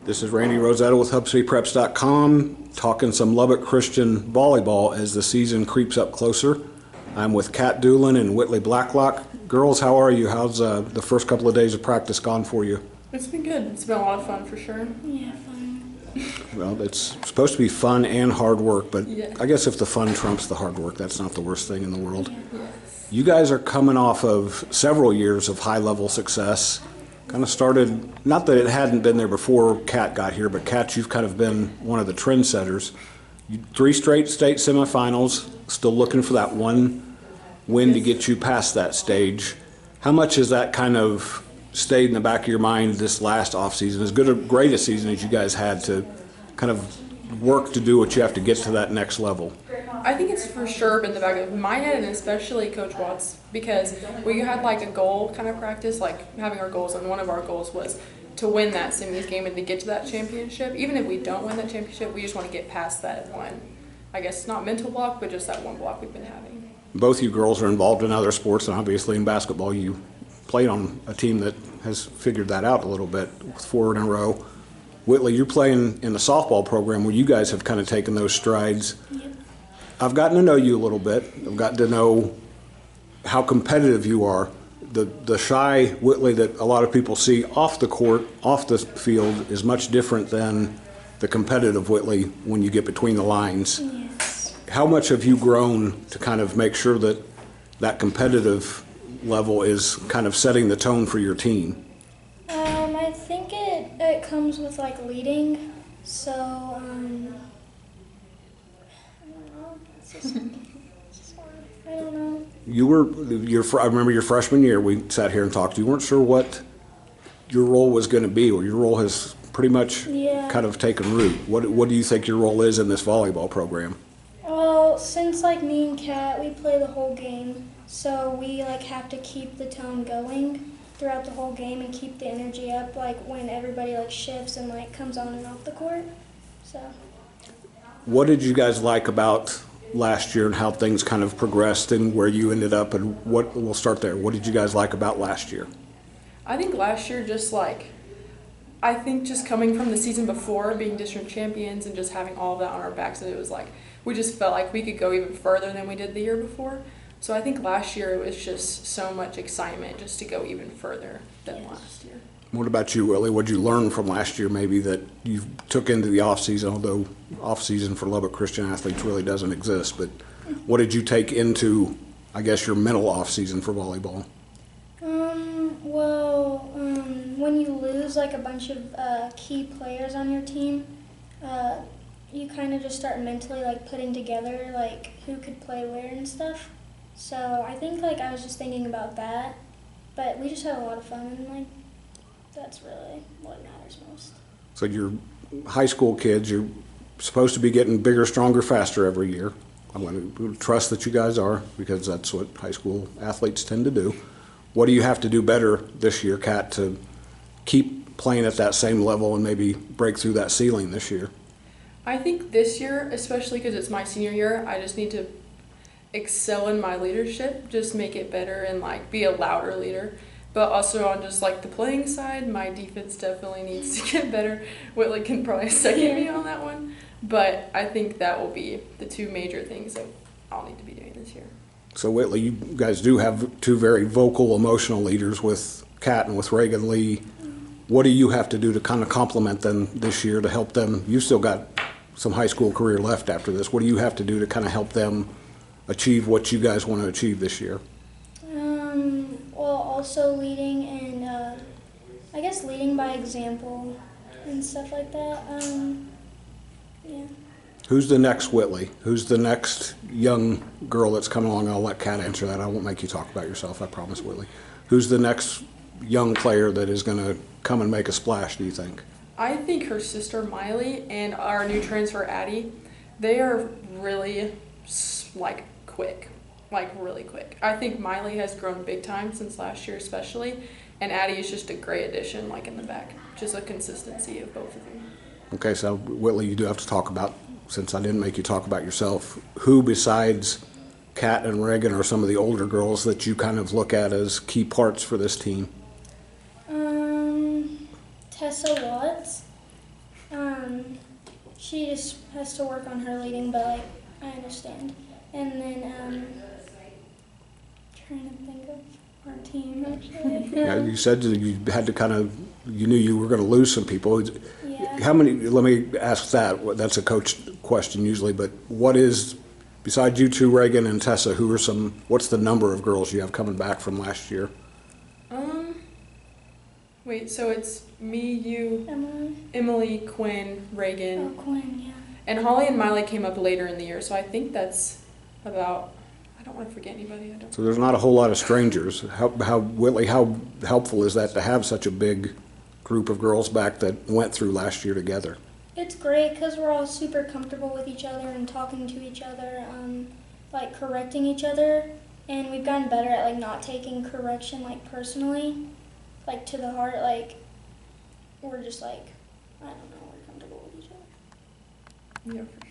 This is Randy Rosetta with HubCityPreps.com talking some Lubbock Christian volleyball as the season creeps up closer. I'm with Kat Dulin and Whitlee Blacklock. Girls, how are you? How's the first couple of days of practice gone for you? It's been good. It's been a lot of fun for sure. Yeah, fun. Well, it's supposed to be fun and hard work, but Yeah. I guess if the fun trumps the hard work, that's not the worst thing in the world. Yes. You guys are coming off of several years of high-level success. Kind of started, not that it hadn't been there before Kat got here, but Kat, you've kind of been one of the trendsetters. 3 straight state semifinals, still looking for that one win to get you past that stage. How much has that kind of stayed in the back of your mind this last offseason? As great a season as you guys had to kind of work to do what you have to get to that next level? I think it's for sure been the back of my head, and especially Coach Watts, because we had like a goal kind of practice, like having our goals, and one of our goals was to win that semis game and to get to that championship. Even if we don't win that championship, we just want to get past that one, I guess not mental block, but just that one block we've been having. Both you girls are involved in other sports, and obviously in basketball you played on a team that has figured that out a little bit with 4 in a row. Whitlee, you're playing in the softball program where you guys have kind of taken those strides. Yep. I've gotten to know you a little bit. I've gotten to know how competitive you are. The shy Whitlee that a lot of people see off the court, off the field, is much different than the competitive Whitlee when you get between the lines. Yes. How much have you grown to kind of make sure that that competitive level is kind of setting the tone for your team? I think it comes with like leading. So I don't know. It's just hard. I don't know. I remember your freshman year, we sat here and talked. You weren't sure what your role was going to be, or your role has pretty much kind of taken root. What do you think your role is in this volleyball program? Well, since like me and Kat, we play the whole game, so we like have to keep the tone going throughout the whole game and keep the energy up, like when everybody like shifts and like comes on and off the court. So. What did you guys like about last year and how things kind of progressed and where you ended up, and we'll start there. What did you guys like about last year? I think last year just coming from the season before, being district champions and just having all of that on our backs, and it was like we just felt like we could go even further than we did the year before. So I think last year it was just so much excitement just to go even further than last year. What about you, Willie? What did you learn from last year maybe that you took into the off-season, although off-season for Lubbock Christian athletes really doesn't exist, but what did you take into, I guess, your mental off-season for volleyball? When you lose like a bunch of key players on your team, you kind of just start mentally like putting together like who could play where and stuff. So I think like I was just thinking about that, but we just had a lot of fun, and like that's really what matters most. So you're high school kids, you're supposed to be getting bigger, stronger, faster every year. I want to trust that you guys are, because that's what high school athletes tend to do. What do you have to do better this year, Kat, to keep playing at that same level and maybe break through that ceiling this year? I think this year, especially because it's my senior year, I just need to excel in my leadership, just make it better and like be a louder leader. But also on just like the playing side, my defense definitely needs to get better. Whitlee can probably second me on that one. But I think that will be the 2 major things that I'll need to be doing this year. So Whitlee, you guys do have 2 very vocal, emotional leaders with Kat and with Reagan Lee. What do you have to do to kind of complement them this year to help them? You've still got some high school career left after this. What do you have to do to kind of help them achieve what you guys want to achieve this year? Also leading and I guess leading by example and stuff like that. Yeah. Who's the next Whitlee? Who's the next young girl that's coming along? I'll let Kat answer that. I won't make you talk about yourself, I promise, Whitlee. Who's the next young player that is going to come and make a splash, do you think? I think her sister Miley and our new transfer Addie, they are really like quick. Like really quick. I think Miley has grown big time since last year especially, and Addie is just a great addition like in the back. Just a consistency of both of them. Okay, so Whitlee, you do have to talk about, since I didn't make you talk about yourself, who besides Kat and Reagan are some of the older girls that you kind of look at as key parts for this team? Tessa Watts She just has to work on her leading, but like I understand. And then trying to think of our team actually. Yeah, you said that you had to you knew you were going to lose some people. Yeah. How many, let me ask that, that's a coach question usually, but what is, besides you two, Reagan and Tessa, what's the number of girls you have coming back from last year? Wait, so it's me, you, Emily. Emily, Quinn, Oh, Reagan, Quinn, yeah. and Holly and Miley came up later in the year, so I think that's about, I don't want to forget anybody. So there's not a whole lot of strangers. Whitley, how helpful is that to have such a big group of girls back that went through last year together? It's great because we're all super comfortable with each other and talking to each other, like correcting each other, and we've gotten better at like not taking correction like personally, like to the heart. Like we're just like, I don't know, we're comfortable with each other. Yeah, for sure.